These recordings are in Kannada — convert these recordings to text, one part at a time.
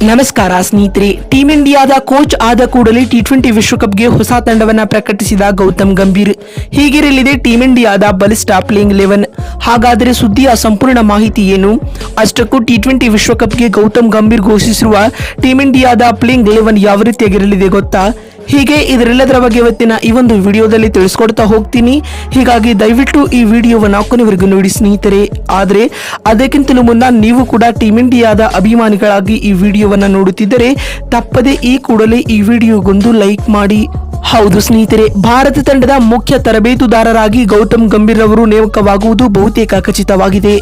ನಮಸ್ಕಾರ ಸ್ನೇಹಿತರೆ. ಟೀಂ ಇಂಡಿಯಾದ ಕೋಚ್ ಆದ ಕೂಡಲೇ ಟಿ20 ವಿಶ್ವಕಪ್ಗೆ ಹೊಸ ತಂಡವನ್ನ ಪ್ರಕಟಿಸಿದ ಗೌತಮ್ ಗಂಭೀರ್. ಹೀಗಿರಲಿದೆ ಟೀಂ ಇಂಡಿಯಾದ ಬಲಿಷ್ಠ ಪ್ಲೇಯಿಂಗ್ 11. ಹಾಗಾದರೆ ಸುದ್ದಿಯ ಸಂಪೂರ್ಣ ಮಾಹಿತಿ ಏನು? ಅಷ್ಟಕ್ಕೂ ಟಿ20 ವಿಶ್ವಕಪ್ಗೆ ಗೌತಮ್ ಗಂಭೀರ್ ಘೋಷಿಸಿರುವ ಟೀಂ ಇಂಡಿಯಾದ ಪ್ಲೇಯಿಂಗ್ 11 ಯಾವ ರೀತಿಯಾಗಿರಲಿದೆ ಗೊತ್ತಾ? ಹೀಗೆ ಇದರೆಲ್ಲದರ ಬಗ್ಗೆ ಇವತ್ತಿನ ಈ ಒಂದು ವಿಡಿಯೋದಲ್ಲಿ ತಿಳಿಸ್ಕೊಡ್ತಾ ಹೋಗ್ತೀನಿ. ಹೀಗಾಗಿ ದಯವಿಟ್ಟು ಈ ವಿಡಿಯೋವನ್ನು ಕೊನೆವರೆಗೂ ನೋಡಿ ಸ್ನೇಹಿತರೆ. ಆದರೆ ಅದಕ್ಕಿಂತಲೂ ಮುನ್ನ ನೀವು ಕೂಡ ಟೀಂ ಇಂಡಿಯಾದ ಅಭಿಮಾನಿಗಳಾಗಿ ಈ ವಿಡಿಯೋವನ್ನು ನೋಡುತ್ತಿದ್ದರೆ ತಪ್ಪದೆ ಈ ಕೂಡಲೇ ಈ ವಿಡಿಯೋಗೊಂದು ಲೈಕ್ ಮಾಡಿ. ಹೌದು ಸ್ನೇಹಿತರೆ, ಭಾರತ ತಂಡದ ಮುಖ್ಯ ತರಬೇತುದಾರರಾಗಿ ಗೌತಮ್ ಗಂಭೀರ್ ಅವರು ನೇಮಕವಾಗುವುದು ಬಹುತೇಕ ಖಚಿತವಾಗಿದೆ.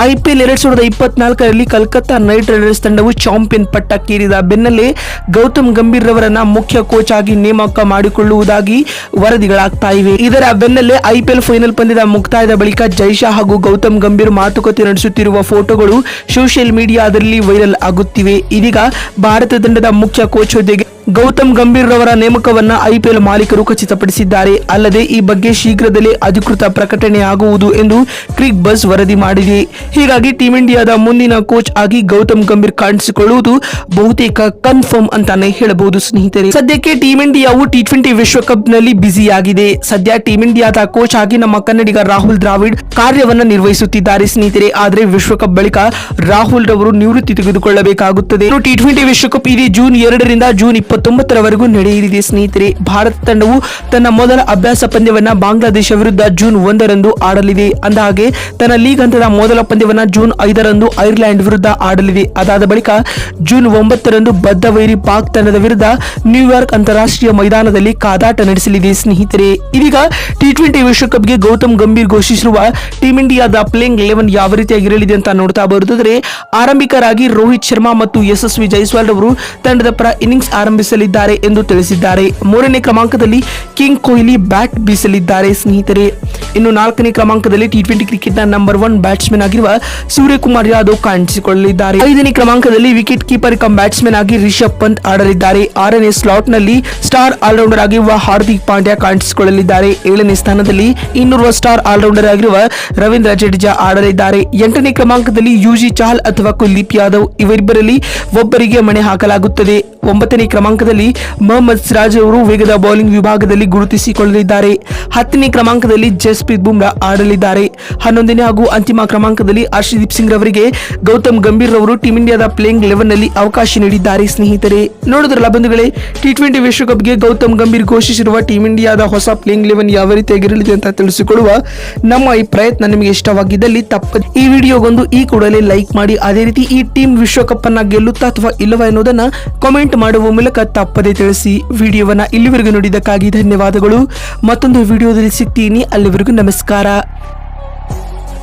IPL 2024ರಲ್ಲಿ ಕಲ್ಕತ್ತಾ ನೈಟ್ ರೈಡರ್ಸ್ ತಂಡವು ಚಾಂಪಿಯನ್ ಪಟ್ಟಕ್ಕೇರಿದ ಬೆನ್ನಲ್ಲೇ ಗೌತಮ್ ಗಂಭೀರ್ ಅವರನ್ನ ಮುಖ್ಯ ಕೋಚ್ ಆಗಿ ನೇಮಕ ಮಾಡಿಕೊಳ್ಳುವುದಾಗಿ ವರದಿಗಳಾಗ್ತಾ ಇವೆ. ಇದರ ಬೆನ್ನಲ್ಲೇ IPL ಫೈನಲ್ ಪಂದ್ಯದ ಮುಕ್ತಾಯದ ಬಳಿಕ ಜೈಶಾ ಹಾಗೂ ಗೌತಮ್ ಗಂಭೀರ್ ಮಾತುಕತೆ ನಡೆಸುತ್ತಿರುವ ಫೋಟೋಗಳು ಸೋಷಿಯಲ್ ಮೀಡಿಯಾದಲ್ಲಿ ವೈರಲ್ ಆಗುತ್ತಿವೆ. ಇದೀಗ ಭಾರತ ತಂಡದ ಮುಖ್ಯ ಕೋಚ್ ಹುದ್ದೆಗೆ ಗೌತಮ್ ಗಂಭೀರ್ ರವರ ನೇಮಕವನ್ನ IPL ಮಾಲೀಕರು ಖಚಿತಪಡಿಸಿದ್ದಾರೆ. ಅಲ್ಲದೆ ಈ ಬಗ್ಗೆ ಶೀಘ್ರದಲ್ಲೇ ಅಧಿಕೃತ ಪ್ರಕಟಣೆ ಆಗುವುದು ಎಂದು ಕ್ರಿಕ್ ಬಸ್ ವರದಿ ಮಾಡಿದೆ. ಹೀಗಾಗಿ ಟೀಂ ಇಂಡಿಯಾದ ಮುಂದಿನ ಕೋಚ್ ಆಗಿ ಗೌತಮ್ ಗಂಭೀರ್ ಕಾಣಿಸಿಕೊಳ್ಳುವುದು ಬಹುತೇಕ ಕನ್ಫರ್ಮ್ ಅಂತಾನೆ ಹೇಳಬಹುದು ಸ್ನೇಹಿತರೆ. ಸದ್ಯಕ್ಕೆ ಟೀಂ ಇಂಡಿಯಾವು ಟಿ20 ವಿಶ್ವಕಪ್ ನಲ್ಲಿ ಬ್ಯುಸಿಯಾಗಿದೆ. ಸದ್ಯ ಟೀಂ ಇಂಡಿಯಾದ ಕೋಚ್ ಆಗಿ ನಮ್ಮ ಕನ್ನಡಿಗ ರಾಹುಲ್ ದ್ರಾವಿಡ್ ಕಾರ್ಯವನ್ನ ನಿರ್ವಹಿಸುತ್ತಿದ್ದಾರೆ ಸ್ನೇಹಿತರೆ. ಆದ್ರೆ ವಿಶ್ವಕಪ್ ಬಳಿಕ ರಾಹುಲ್ ರವರು ನಿವೃತ್ತಿ ತೆಗೆದುಕೊಳ್ಳಬೇಕಾಗುತ್ತದೆ. ಟಿ20 ವಿಶ್ವಕಪ್ ಇದೆ ಜೂನ್ 2ರಿಂದ ಜೂನ್ 29ರವರೆಗೂ ನಡೆಯಲಿದೆ ಸ್ನೇಹಿತರೆ. ಭಾರತ ತಂಡವು ತನ್ನ ಮೊದಲ ಅಭ್ಯಾಸ ಪಂದ್ಯವನ್ನ ಬಾಂಗ್ಲಾದೇಶ ವಿರುದ್ಧ ಜೂನ್ 1ರಂದು ಆಡಲಿದೆ. ಅಂದಹಾಗೆ ತನ್ನ ಲೀಗ್ ಹಂತದ ಮೊದಲ ಪಂದ್ಯವನ್ನ ಜೂನ್ 5ರಂದು ಐರ್ಲೆಂಡ್ ವಿರುದ್ಧ ಆಡಲಿದೆ. ಅದಾದ ಬಳಿಕ ಜೂನ್ 9ರಂದು ಬದ್ಧ ವೈರಿ ಪಾಕ್ ತಂಡದ ವಿರುದ್ಧ ನ್ಯೂಯಾರ್ಕ್ ಅಂತಾರಾಷ್ಟ್ರೀಯ ಮೈದಾನದಲ್ಲಿ ಕಾದಾಟ ನಡೆಸಲಿದೆ ಸ್ನೇಹಿತರೆ. ಇದೀಗ ಟಿ20 ವಿಶ್ವಕಪ್ಗೆ ಗೌತಮ್ ಗಂಭೀರ್ ಘೋಷಿಸಿರುವ ಟೀಂ ಇಂಡಿಯಾದ ಪ್ಲೇಯಿಂಗ್ 11 ಯಾವ ರೀತಿಯಾಗಿರಲಿದೆ ಅಂತ ನೋಡ್ತಾ ಬರುತ್ತಿದ್ರೆ, ಆರಂಭಿಕರಾಗಿ ರೋಹಿತ್ ಶರ್ಮಾ ಮತ್ತು ಯಶಸ್ವಿ ಜೈಸ್ವಾಲ್ ಅವರು ತಂಡದ ಪರ ಇನ್ನಿಂಗ್ಸ್ ಆರಂಭಿಸಲಿದ್ದಾರೆ ಎಂದು ತಿಳಿಸಿದ್ದಾರೆ. 3ನೇ ಕ್ರಮಾಂಕದಲ್ಲಿ ಕಿಂಗ್ ಕೊಹ್ಲಿ ಬ್ಯಾಟ್ ಬೀಸಲಿದ್ದಾರೆ ಸ್ನೇಹಿತರೆ. ಇನ್ನು 4ನೇ ಕ್ರಮಾಂಕದಲ್ಲಿ ಟಿ20 ಕ್ರಿಕೆಟ್ ನ ನಂಬರ್ 1 ಬ್ಯಾಟ್ಸ್ಮನ್ ಆಗಿರುವ ಸೂರ್ಯಕುಮಾರ್ ಯಾದವ್ ಕಾಣಿಸಿಕೊಳ್ಳಲಿದ್ದಾರೆ. 5ನೇ ಕ್ರಮಾಂಕದಲ್ಲಿ ವಿಕೆಟ್ ಕೀಪರ್ ಕಮ್ ಬ್ಯಾಟ್ಸ್ಮನ್ ಆಗಿ ರಿಷಬ್ ಪಂತ್ ಆಡಲಿದ್ದಾರೆ. 6ನೇ ಸ್ಲಾಟ್ ನಲ್ಲಿ ಸ್ಟಾರ್ ಆಲ್ರೌಂಡರ್ ಆಗಿರುವ ಹಾರ್ದಿಕ್ ಪಾಂಡ್ಯ ಕಾಣಿಸಿಕೊಳ್ಳಲಿದ್ದಾರೆ. 7ನೇ ಸ್ಥಾನದಲ್ಲಿ ಇನ್ನೋರ್ವ ಸ್ಟಾರ್ ಆಲ್ರೌಂಡರ್ ಆಗಿರುವ ರವೀಂದ್ರ ಜಡೇಜಾ ಆಡಲಿದ್ದಾರೆ. 8ನೇ ಕ್ರಮಾಂಕದಲ್ಲಿ ಯುಜಿ ಚಹಲ್ ಅಥವಾ ಕುಲ್ದೀಪ್ ಯಾದವ್ ಇವರಿಬ್ಬರಲ್ಲಿ ಒಬ್ಬರಿಗೆ ಮಣೆ ಹಾಕಲಾಗುತ್ತದೆ. 9ನೇ ಕ್ರಮಾಂಕದಲ್ಲಿ ಮೊಹಮ್ಮದ್ ಸಿರಾಜ್ ಅವರು ವೇಗದ ಬೌಲಿಂಗ್ ವಿಭಾಗದಲ್ಲಿ ಗುರುತಿಸಿಕೊಳ್ಳಲಿದ್ದಾರೆ. 10ನೇ ಕ್ರಮಾಂಕದಲ್ಲಿ ಜಸ್ಪ್ರೀತ್ ಬುಮ್ರಾ ಆಡಲಿದ್ದಾರೆ. 11ನೇ ಹಾಗೂ ಅಂತಿಮ ಕ್ರಮಾಂಕದಲ್ಲಿ ಹರ್ಷದೀಪ್ ಸಿಂಗ್ ರವರಿಗೆ ಗೌತಮ್ ಗಂಭೀರ್ ರವರು ಟೀಂ ಇಂಡಿಯಾದ ಪ್ಲೇಯಿಂಗ್ 11 ನಲ್ಲಿ ಅವಕಾಶ ನೀಡಿದ್ದಾರೆ ಸ್ನೇಹಿತರೆ. ನೋಡಿದ್ರಲ್ಲ ಬಂಧುಗಳೇ, ಟಿ20 ವಿಶ್ವಕಪ್ಗೆ ಗೌತಮ್ ಗಂಭೀರ್ ಘೋಷಿಸಿರುವ ಟೀಂ ಇಂಡಿಯಾದ ಹೊಸ ಪ್ಲೇಯಿಂಗ್ 11 ಯಾವ ರೀತಿಯಾಗಿರಲಿದೆ ಅಂತ ತಿಳಿಸಿಕೊಡುವ ನಮ್ಮ ಈ ಪ್ರಯತ್ನ ನಿಮಗೆ ಇಷ್ಟವಾಗಿದ್ದಲ್ಲಿ ತಪ್ಪದೆ ಈ ವಿಡಿಯೋಗೊಂದು ಈ ಕೂಡಲೇ ಲೈಕ್ ಮಾಡಿ. ಅದೇ ರೀತಿ ಈ ಟೀಂ ವಿಶ್ವಕಪ್ ಅನ್ನ ಗೆಲ್ಲುತ್ತಾ ಅಥವಾ ಇಲ್ಲವಾ ಎನ್ನುವುದನ್ನ ಕಾಮೆಂಟ್ ಮಾಡುವ ಮೂಲಕ ತಪ್ಪದೆ ತಿಳಿಸಿ. ವಿಡಿಯೋವನ್ನ ಇಲ್ಲಿವರೆಗೂ ನೋಡಿದ್ದಕ್ಕಾಗಿ ಧನ್ಯವಾದಗಳು. ಮತ್ತೊಂದು ವಿಡಿಯೋದಲ್ಲಿ ಸಿಗ್ತೀನಿ. ಅಲ್ಲಿವರೆಗೂ ನಮಸ್ಕಾರ.